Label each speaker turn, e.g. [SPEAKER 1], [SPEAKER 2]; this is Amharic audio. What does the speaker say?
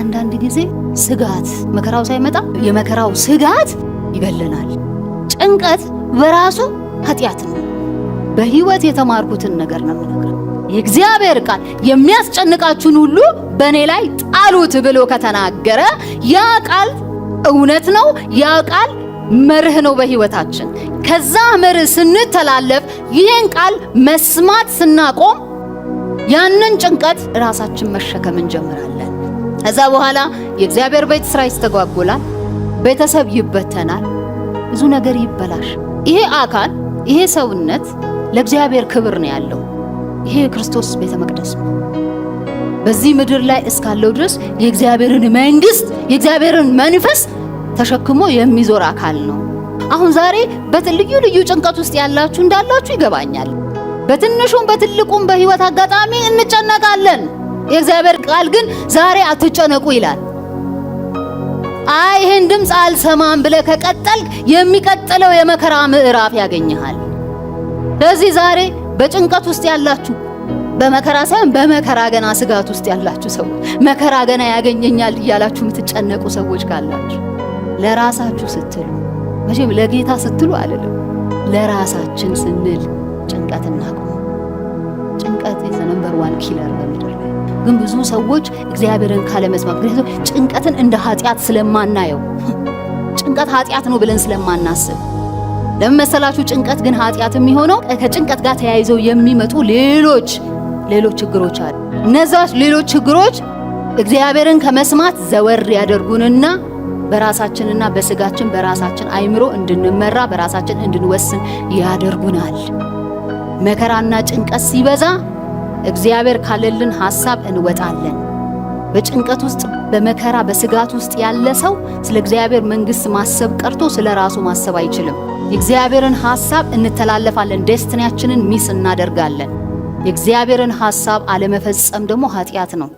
[SPEAKER 1] አንዳንድ ጊዜ ስጋት መከራው ሳይመጣ የመከራው ስጋት ይገለናል። ጭንቀት በራሱ ኃጢአት ነው። በህይወት የተማርኩትን ነገር ነው የምነግርህ። የእግዚአብሔር ቃል የሚያስጨንቃችሁን ሁሉ በእኔ ላይ ጣሉት ብሎ ከተናገረ ያ ቃል እውነት ነው። ያ ቃል መርህ ነው በህይወታችን። ከዛ መርህ ስንተላለፍ ይህን ቃል መስማት ስናቆም ያንን ጭንቀት ራሳችን መሸከም እንጀምራለን። ከዛ በኋላ የእግዚአብሔር ቤት ስራ ይስተጓጎላል፣ ቤተሰብ ይበተናል፣ ብዙ ነገር ይበላሽ። ይሄ አካል ይሄ ሰውነት ለእግዚአብሔር ክብር ነው ያለው። ይሄ የክርስቶስ ቤተ መቅደስ ነው። በዚህ ምድር ላይ እስካለው ድረስ የእግዚአብሔርን መንግስት የእግዚአብሔርን መንፈስ ተሸክሞ የሚዞር አካል ነው። አሁን ዛሬ በልዩ ልዩ ጭንቀት ውስጥ ያላችሁ እንዳላችሁ ይገባኛል። በትንሹም በትልቁም በህይወት አጋጣሚ እንጨነቃለን። የእግዚአብሔር ቃል ግን ዛሬ አትጨነቁ ይላል። ይሄን ድምፅ አልሰማም ብለህ ከቀጠልክ የሚቀጥለው የመከራ ምዕራፍ ያገኝሃል። ስለዚህ ዛሬ በጭንቀት ውስጥ ያላችሁ በመከራ ሳይሆን በመከራ ገና ስጋት ውስጥ ያላችሁ ሰዎች መከራ ገና ያገኘኛል እያላችሁ የምትጨነቁ ሰዎች ካላችሁ ለራሳችሁ ስትሉ መቼም ለጌታ ስትሉ አይደለም፣ ለራሳችን ስንል ጭንቀት እናቁም። ጭንቀት ነምበር 1 ኪለር በምድር ላይ ግን ብዙ ሰዎች እግዚአብሔርን ካለመስማት ምክንያቱም ጭንቀትን እንደ ኃጢአት ስለማናየው ጭንቀት ኃጢአት ነው ብለን ስለማናስብ ለምን መሰላችሁ? ጭንቀት ግን ኃጢአት የሚሆነው ከጭንቀት ጋር ተያይዘው የሚመጡ ሌሎች ችግሮች አሉ። እነዛ ሌሎች ችግሮች እግዚአብሔርን ከመስማት ዘወር ያደርጉንና በራሳችንና በስጋችን በራሳችን አይምሮ እንድንመራ በራሳችን እንድንወስን ያደርጉናል። መከራና ጭንቀት ሲበዛ እግዚአብሔር ካለልን ሐሳብ እንወጣለን። በጭንቀት ውስጥ በመከራ በስጋት ውስጥ ያለ ሰው ስለ እግዚአብሔር መንግስት ማሰብ ቀርቶ ስለ ራሱ ማሰብ አይችልም። የእግዚአብሔርን ሐሳብ እንተላለፋለን፣ ዴስቲኒያችንን ሚስ እናደርጋለን። የእግዚአብሔርን ሐሳብ አለመፈጸም ደግሞ ኃጢአት ነው።